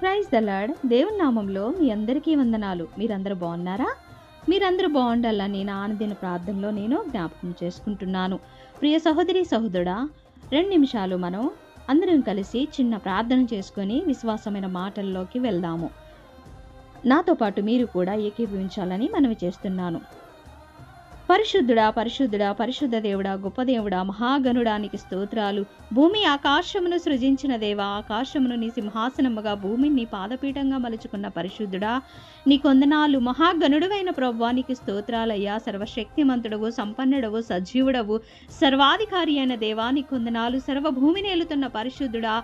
Praise the lord. దేవుని నామంలో మీ అందరికీ వందనాలు. మీరందరూ బాగున్నారా? మీరందరూ బాగుండాలని నా ఆనందిన ప్రార్థనలో నేను జ్ఞాపకం చేసుకుంటున్నాను. ప్రియ సహోదరి సహోదరుడా, 2 నిమిషాలు మనం అందరం కలిసి చిన్న ప్రార్థన చేసుకొని విశ్వాసమైన మాటల్లోకి వెళ్దాము. నాతో పాటు మీరు కూడా ఏకీభవించాలని మనవి చేస్తున్నాను. పరిశుద్ధుడా పరిశుద్ధుడా పరిశుద్ధ దేవుడా, గొప్ప దేవుడా, మహాగణుడానికి స్తోత్రాలు. భూమి ఆకాశమును సృజించిన దేవా, ఆకాశమును నీ సింహాసనముగా, భూమిని నీ పాదపీఠంగా మలుచుకున్న పరిశుద్ధుడా, నీ కొందనాలు. మహాగణుడువైన ప్రభువా, నీకు స్తోత్రాలయ్యా. సర్వశక్తిమంతుడవు, సంపన్నుడవు, సజీవుడవు, సర్వాధికారి అయిన దేవా, నీ కొందనాలు. సర్వభూమిని ఏలుతున్న పరిశుద్ధుడా,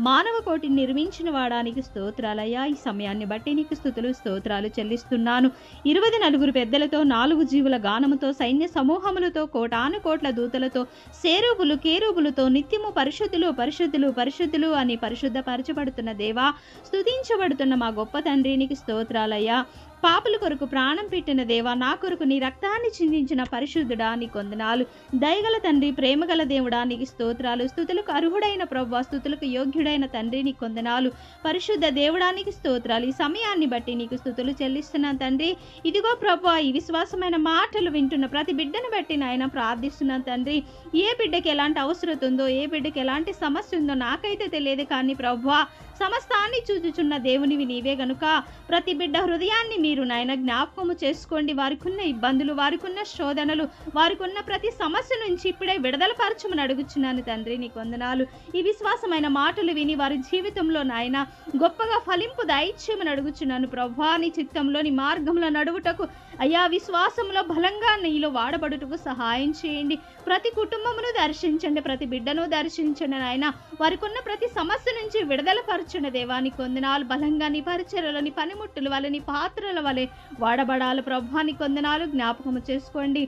మానవ కోటిని నిర్మించిన వాడానికి స్తోత్రాలయ్యా. ఈ సమయాన్ని బట్టి నీకు స్తుతులు స్తోత్రాలు చెల్లిస్తున్నాను. 24 పెద్దలతో, 4 జీవుల గానముతో, సైన్య సమూహములతో, కోటాను కోట్ల దూతలతో, సేరుబులు కేరుబులతో నిత్యము పరిశుద్ధులు పరిశుద్ధులు పరిశుద్ధులు అని పరిశుద్ధపరచబడుతున్న దేవా, స్తుతించబడుతున్న మా గొప్ప తండ్రి, నీకు స్తోత్రాలయ్యా. పాపుల కొరకు ప్రాణం పెట్టిన దేవా, నా కొరకు నీ రక్తాన్ని చిందించిన పరిశుద్ధుడా, నీ కొందనాలు. దయగల తండ్రి, ప్రేమగల దేవుడా, నీకు స్తోత్రాలు. స్తుతులకు అర్హుడైన ప్రభువా, స్తుతులకు యోగ్యుడైన తండ్రి, నీ కొందనాలు. పరిశుద్ధ దేవుడా, నీకు స్తోత్రాలు. ఈ సమయాన్ని బట్టి నీకు స్తుతులు చెల్లిస్తున్నాను తండ్రి. ఇదిగో ప్రభువా, ఈ విశ్వాసమైన మాటలు వింటున్న ప్రతి బిడ్డను బట్టి నాయన ప్రార్థిస్తున్నాను తండ్రి. ఏ బిడ్డకి ఎలాంటి అవసరం ఉందో, ఏ బిడ్డకి ఎలాంటి సమస్య ఉందో నాకైతే తెలియదు, కానీ ప్రభువా, సమస్తాన్ని చూచుచున్న దేవునివి నీవే గనుక ప్రతి బిడ్డ హృదయాన్ని మీరు నాయన జ్ఞాపకము చేసుకోండి. వారికి ఉన్న ఇబ్బందులు, వారికి ఉన్న శోధనలు, వారికి ఉన్న ప్రతి సమస్య నుంచి ఇప్పుడే విడుదల పరచమని అడుగుచున్నాను తండ్రి, నీ వందనాలు. ఈ విశ్వాసమైన మాటలు విని వారి జీవితంలో నాయన గొప్పగా ఫలింపు దయచేయమని అడుగుచున్నాను ప్రభువా. నీ చిత్తంలో, నీ మార్గంలో నడువుటకు అయ్యా, విశ్వాసంలో బలంగా నీలో వాడబడుటకు సహాయం చేయండి. ప్రతి కుటుంబమును దర్శించండి, ప్రతి బిడ్డను దర్శించండి నాయన. వారికి ఉన్న ప్రతి సమస్య నుంచి విడుదల పరచున్న దేవాని కొందనాలు. బలంగా నీ పరిచర్యలో, నీ పనిముట్టుల వలె, నీ పాత్రల వలె వాడబడాలి ప్రభువాని కొందనాలు. జ్ఞాపకము చేసుకోండి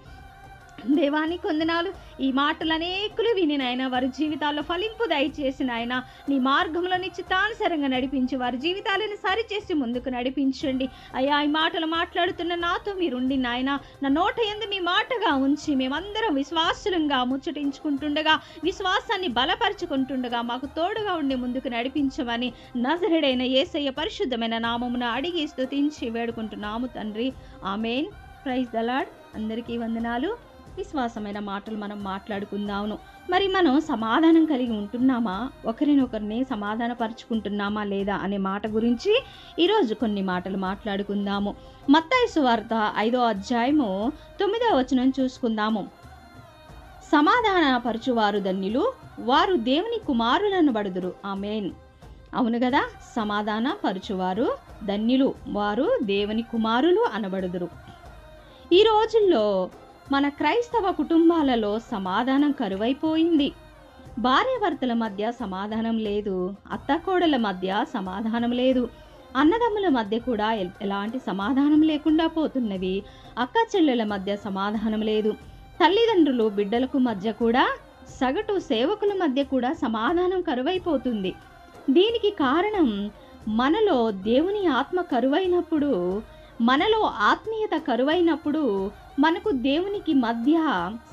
దేవాని కొందనాలు. ఈ మాటలు అనేకులు విని నాయన వారి జీవితాల్లో ఫలింపు దయచేసి నాయన నీ మార్గంలో నీ చిత్తానుసారంగా నడిపించి వారి జీవితాలను సరిచేసి ముందుకు నడిపించండి అయ్యా. ఈ మాటలు మాట్లాడుతున్న నాతో మీరుండి నాయన, నా నోట యందు మీ మాటగా ఉంచి మేమందరం విశ్వాసులంగా ముచ్చటించుకుంటుండగా, విశ్వాసాన్ని బలపరుచుకుంటుండగా మాకు తోడుగా ఉండి ముందుకు నడిపించమని నజరేయుడైన యేసయ్య పరిశుద్ధమైన నామమున అడిగి స్తుతించి వేడుకుంటున్నాము తండ్రి. ఆమేన్. Praise the Lord. అందరికీ వందనాలు. విశ్వాసమైన మాటలు మనం మాట్లాడుకుందాము. మరి మనం సమాధానం కలిగి ఉంటున్నామా, ఒకరినొకరిని సమాధానపరుచుకుంటున్నామా లేదా అనే మాట గురించి ఈరోజు కొన్ని మాటలు మాట్లాడుకుందాము. మత్తయి సువార్త 5వ అధ్యాయము 9వ వచనం చూసుకుందాము. సమాధానపరచువారు ధన్యులు, వారు దేవుని కుమారులను బడుదురు. ఆమేన్. అవును కదా, సమాధాన పరచువారు ధన్యులు, వారు దేవుని కుమారులు అనబడుదురు. ఈ రోజుల్లో మన క్రైస్తవ కుటుంబాలలో సమాధానం కరువైపోయింది. భార్యాభర్తల మధ్య సమాధానం లేదు, అత్తకోడల మధ్య సమాధానం లేదు, అన్నదమ్ముల మధ్య కూడా ఎలాంటి సమాధానం లేకుండా పోతున్నవి. అక్క చెల్లెల మధ్య సమాధానం లేదు, తల్లిదండ్రులు బిడ్డలకు మధ్య కూడా, సగటు సేవకుల మధ్య కూడా సమాధానం కరువైపోతుంది. దీనికి కారణం మనలో దేవుని ఆత్మ కరువైనప్పుడు, మనలో ఆత్మీయత కరువైనప్పుడు, మనకు దేవునికి మధ్య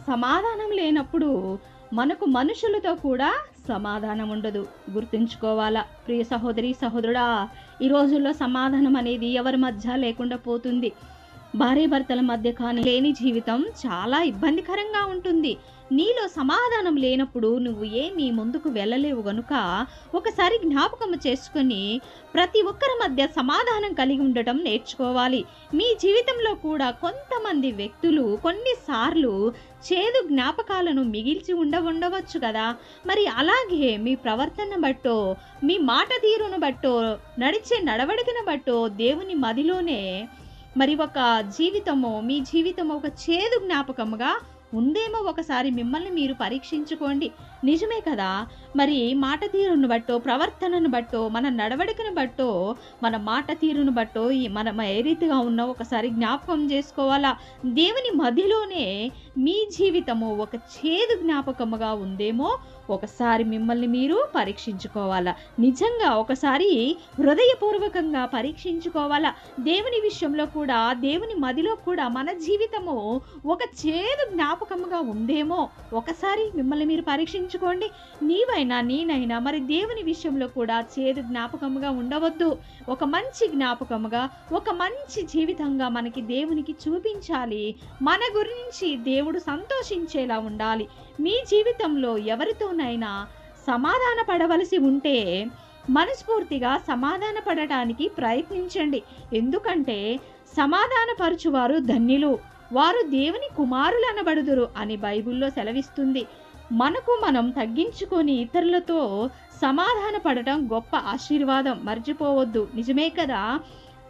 సమాధానం లేనప్పుడు మనకు మనుషులతో కూడా సమాధానం ఉండదు. గుర్తుంచుకోవాలా ప్రియ సహోదరి సహోదరుడా, ఈ రోజుల్లో సమాధానం అనేది ఎవరి మధ్య లేకుండా పోతుంది. భార్యాభర్తల మధ్య కానీ లేని జీవితం చాలా ఇబ్బందికరంగా ఉంటుంది. నీలో సమాధానం లేనప్పుడు నువ్వు ఏమీ ముందుకు వెళ్ళలేవు గనుక ఒకసారి జ్ఞాపకం చేసుకొని ప్రతి ఒక్కరి మధ్య సమాధానం కలిగి ఉండటం నేర్చుకోవాలి. మీ జీవితంలో కూడా కొంతమంది వ్యక్తులు కొన్నిసార్లు చేదు జ్ఞాపకాలను మిగిల్చి ఉండవచ్చు కదా. మరి అలాగే మీ ప్రవర్తన బట్టో, మీ మాట తీరును బట్టో, నడిచే నడవడికను బట్టో దేవుని మదిలోనే మరి ఒక జీవితము, మీ జీవితం ఒక చేదు జ్ఞాపకముగా ఉందేమో. ఒకసారి మిమ్మల్ని మీరు పరీక్షించుకోండి. నిజమే కదా, మరి మాట తీరును బట్టో, ప్రవర్తనను బట్టో, మన నడవడికను బట్టో, మన మాట తీరును బట్టో మనం ఏ రీతిగా ఉన్నో ఒకసారి జ్ఞాపకం చేసుకోవాలా. దేవుని మధ్యలోనే మీ జీవితము ఒక చేదు జ్ఞాపకముగా ఉందేమో ఒకసారి మిమ్మల్ని మీరు పరీక్షించుకోవాలా. నిజంగా ఒకసారి హృదయపూర్వకంగా పరీక్షించుకోవాలా. దేవుని విషయంలో కూడా, దేవుని మదిలో కూడా మన జీవితము ఒక చేదు జ్ఞాపకముగా ఉందేమో ఒకసారి మిమ్మల్ని మీరు పరీక్షించుకోండి. నీవైనా నేనైనా మరి దేవుని విషయంలో కూడా చేదు జ్ఞాపకముగా ఉండవద్దు. ఒక మంచి జ్ఞాపకముగా, ఒక మంచి జీవితంగా మనకి దేవునికి చూపించాలి. మన గురించి దేవుడు సంతోషించేలా ఉండాలి. మీ జీవితంలో ఎవరితోనైనా సమాధాన పడవలసి ఉంటే మనస్ఫూర్తిగా సమాధాన పడటానికి ప్రయత్నించండి. ఎందుకంటే సమాధానపరచువారు ధన్యులు, వారు దేవుని కుమారులు అనబడుదురు అని బైబిల్లో సెలవిస్తుంది. మనకు మనం తగ్గించుకొని ఇతరులతో సమాధాన పడటం గొప్ప ఆశీర్వాదం, మర్చిపోవద్దు. నిజమే కదా.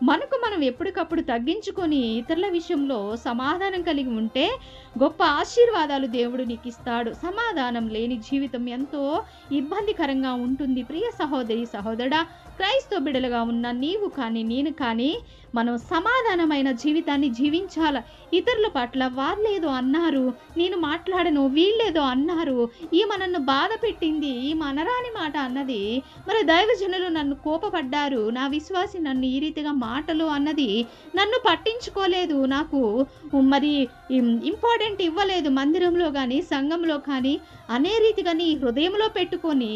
మనకు మనం ఎప్పటికప్పుడు తగ్గించుకొని ఇతరుల విషయంలో సమాధానం కలిగి ఉంటే గొప్ప ఆశీర్వాదాలు దేవుడు నీకు ఇస్తాడు. సమాధానం లేని జీవితం ఎంతో ఇబ్బందికరంగా ఉంటుంది. ప్రియ సహోదరి సహోదరుడా, క్రైస్తవ బిడ్డలుగా ఉన్న నీవు కానీ నేను కానీ మనం సమాధానమైన జీవితాన్ని జీవించాల. ఇతరుల పట్ల వాళ్ళేదో అన్నారు, నేను మాట్లాడను, వీళ్ళేదో అన్నారు, ఈమె నన్ను బాధ పెట్టింది, ఈమె అనరాని మాట అన్నది, మరి దైవజనులు నన్ను కోపపడ్డారు, నా విశ్వాసి నన్ను ఈ రీతిగా మాటలు అన్నది, నన్ను పట్టించుకోలేదు, నాకు మరి ఇంపార్టెంట్ ఇవ్వలేదు మందిరంలో కానీ సంఘంలో కానీ అనే రీతిగా నీ హృదయంలో పెట్టుకొని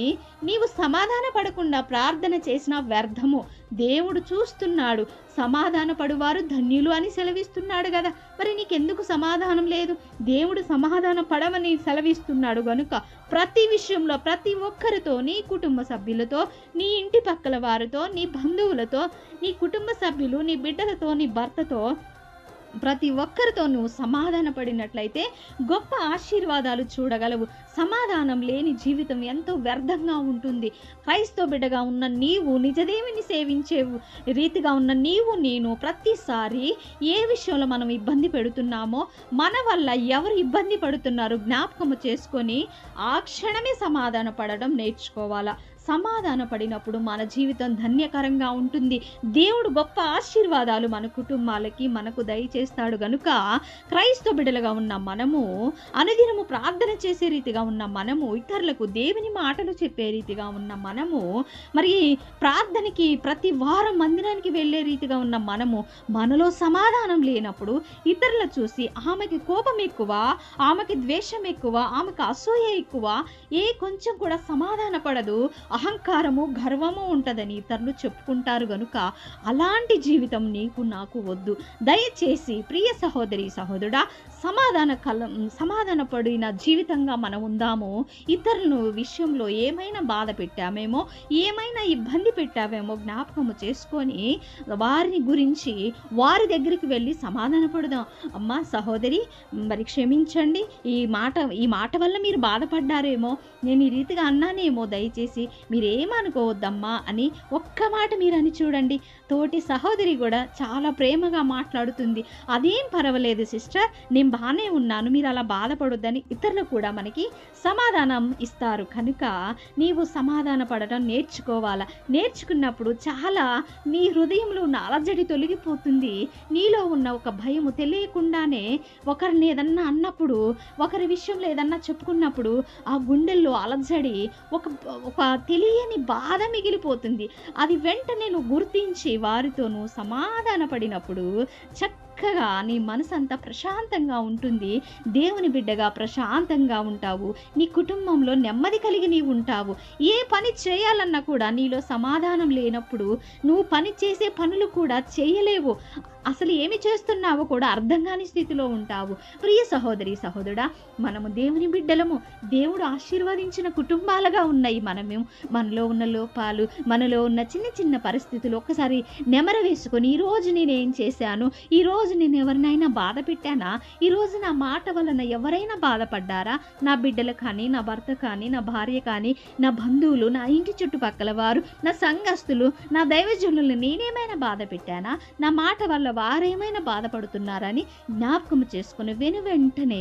నీవు సమాధాన పడకుండా ప్రార్థన చేసిన వ్యర్థము. దేవుడు చూస్తున్నాడు. సమాధాన పడువారు ధన్యులు అని సెలవిస్తున్నాడు కదా. మరి నీకెందుకు సమాధానం లేదు? దేవుడు సమాధాన పడమని సెలవిస్తున్నాడు గనుక ప్రతి విషయంలో ప్రతి ఒక్కరితో, నీ కుటుంబ సభ్యులతో, నీ ఇంటి పక్కల వారితో, నీ బంధువులతో, నీ కుటుంబ సభ్యులు, నీ బిడ్డలతో, నీ భర్తతో, ప్రతి ఒక్కరితో నువ్వు సమాధాన పడినట్లయితే గొప్ప ఆశీర్వాదాలు చూడగలవు. సమాధానం లేని జీవితం ఎంతో వ్యర్థంగా ఉంటుంది. క్రైస్తవ బిడ్డగా ఉన్న నీవు, నిజదేవుని సేవించే రీతిగా ఉన్న నీవు నేను ప్రతిసారి ఏ విషయంలో మనం ఇబ్బంది పెడుతున్నామో, మన వల్ల ఎవరు ఇబ్బంది పడుతున్నారు జ్ఞాపకము చేసుకొని ఆ క్షణమే సమాధాన పడడం నేర్చుకోవాలా. సమాధాన పడినప్పుడు మన జీవితం ధన్యకరంగా ఉంటుంది. దేవుడు గొప్ప ఆశీర్వాదాలు మన కుటుంబాలకి మనకు దయచేస్తాడు గనుక క్రైస్తవ బిడ్డలుగా ఉన్న మనము, అనుదినము ప్రార్థన చేసే రీతిగా ఉన్న మనము, ఇతరులకు దేవుని మాటలు చెప్పే రీతిగా ఉన్న మనము, మరి ప్రార్థనకి ప్రతి వారం మందిరానికి వెళ్ళే రీతిగా ఉన్న మనము, మనలో సమాధానం లేనప్పుడు ఇతరుల చూసి ఆమెకి కోపం ఎక్కువ, ఆమెకి ద్వేషం ఎక్కువ, ఆమెకు అసూయ ఎక్కువ, కొంచెం కూడా సమాధాన పడదు, అహంకారము గర్వము ఉంటుందని ఇతరులు చెప్పుకుంటారు గనుక అలాంటి జీవితం నీకు నాకు వద్దు. దయచేసి ప్రియ సహోదరి సహోదరుడా, సమాధాన పడిన జీవితంగా మనం ఉందాము. ఇతరుల విషయంలో ఏమైనా బాధ పెట్టామేమో, ఏమైనా ఇబ్బంది పెట్టామేమో జ్ఞాపకము చేసుకొని వారిని గురించి వారి దగ్గరికి వెళ్ళి సమాధాన పడదాం. అమ్మా సహోదరి, మరి క్షమించండి, ఈ మాట వల్ల మీరు బాధపడ్డారేమో, నేను ఈ రీతిగా అన్నానేమో, దయచేసి మీరేమనుకోవద్దమ్మా అని ఒక్క మాట మీరు అని చూడండి. తోటి సహోదరి కూడా చాలా ప్రేమగా మాట్లాడుతుంది. అదేం పర్వాలేదు సిస్టర్, నేను బాగానే ఉన్నాను, మీరు అలా బాధపడొద్దని ఇతరులు కూడా మనకి సమాధానం ఇస్తారు. కనుక నీవు సమాధాన పడటం నేర్చుకోవాలా. నేర్చుకున్నప్పుడు చాలా నీ హృదయంలో ఉన్న అలజడి తొలగిపోతుంది. నీలో ఉన్న ఒక భయము తెలియకుండానే ఒకరిని ఏదన్నా అన్నప్పుడు, ఒకరి విషయంలో ఏదన్నా చెప్పుకున్నప్పుడు ఆ గుండెల్లో అలజడి, ఒక తెలియని బాధ మిగిలిపోతుంది. అది వెంటనే నువ్వు గుర్తించి వారితోనూ సమాధాన పడినప్పుడు చక్కగా నీ మనసంతా ప్రశాంతంగా ఉంటుంది. దేవుని బిడ్డగా ప్రశాంతంగా ఉంటావు. నీ కుటుంబంలో నెమ్మది కలిగి నీవు ఉంటావు. ఏ పని చేయాలన్నా కూడా నీలో సమాధానం లేనప్పుడు నువ్వు పని చేసే పనులు కూడా చేయలేవు. అసలు ఏమి చేస్తున్నావో కూడా అర్థం కాని స్థితిలో ఉంటావు. ప్రియ సహోదరి సహోదరుడా, మనము దేవుని బిడ్డలము. దేవుడు ఆశీర్వదించిన కుటుంబాలుగా ఉన్నాయి మనము. మనలో ఉన్న లోపాలు, మనలో ఉన్న చిన్న చిన్న పరిస్థితులు ఒక్కసారి నెమర వేసుకొని, ఈరోజు నేనేం చేశాను, ఈరోజు నేను ఎవరినైనా బాధ పెట్టానా, ఈరోజు నా మాట వలన ఎవరైనా బాధపడ్డారా, నా బిడ్డలు కానీ, నా భర్త కానీ, నా భార్య కానీ, నా బంధువులు, నా ఇంటి చుట్టుపక్కల వారు, నా సంఘస్థులు, నా దైవజనులను నేనేమైనా బాధ పెట్టానా, నా మాట వల్ల వారేమైనా బాధపడుతున్నారని జ్ఞాపకం చేసుకుని వెంటనే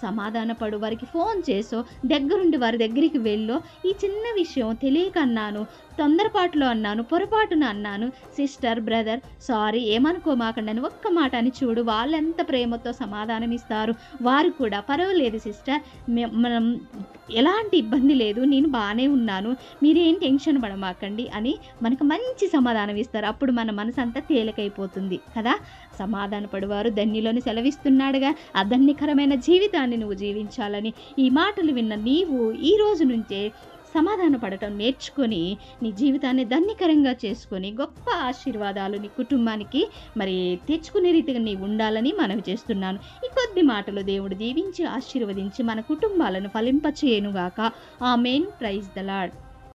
సమాధానపడు. వారికి ఫోన్ చేసో, దగ్గరుండి వారి దగ్గరికి వెళ్ళో, ఈ చిన్న విషయం తెలియక అన్నాను, తొందరపాటులో అన్నాను, పొరపాటున అన్నాను, సిస్టర్, బ్రదర్ సారీ ఏమనుకోమాకండి అని ఒక్క మాట అని చూడు. వాళ్ళెంత ప్రేమతో సమాధానం ఇస్తారు. వారు కూడా పర్వాలేదు సిస్టర్, మనం ఎలాంటి ఇబ్బంది లేదు, నేను బాగానే ఉన్నాను, మీరేం టెన్షన్ పడమాకండి అని మనకు మంచి సమాధానం ఇస్తారు. అప్పుడు మన మనసు అంతా తేలికైపోతుంది కదా. సమాధాన పడువారు ధన్యులను సెలవిస్తున్నాడుగా. ఆ ధన్యకరమైన జీవితాన్ని నువ్వు జీవించాలని ఈ మాటలు విన్న నీవు ఈ రోజు నుంచే సమాధాన పడటం నేర్చుకొని నీ జీవితాన్ని ధన్యకరంగా చేసుకొని గొప్ప ఆశీర్వాదాలు నీ కుటుంబానికి మరి తెచ్చుకునే రీతిగా నీవు ఉండాలని మనవి చేస్తున్నాను. ఈ కొద్ది మాటలు దేవుడు దీవించి ఆశీర్వదించి మన కుటుంబాలను ఫలింపచేయునుగాక. ఆమేన్. Praise the lord.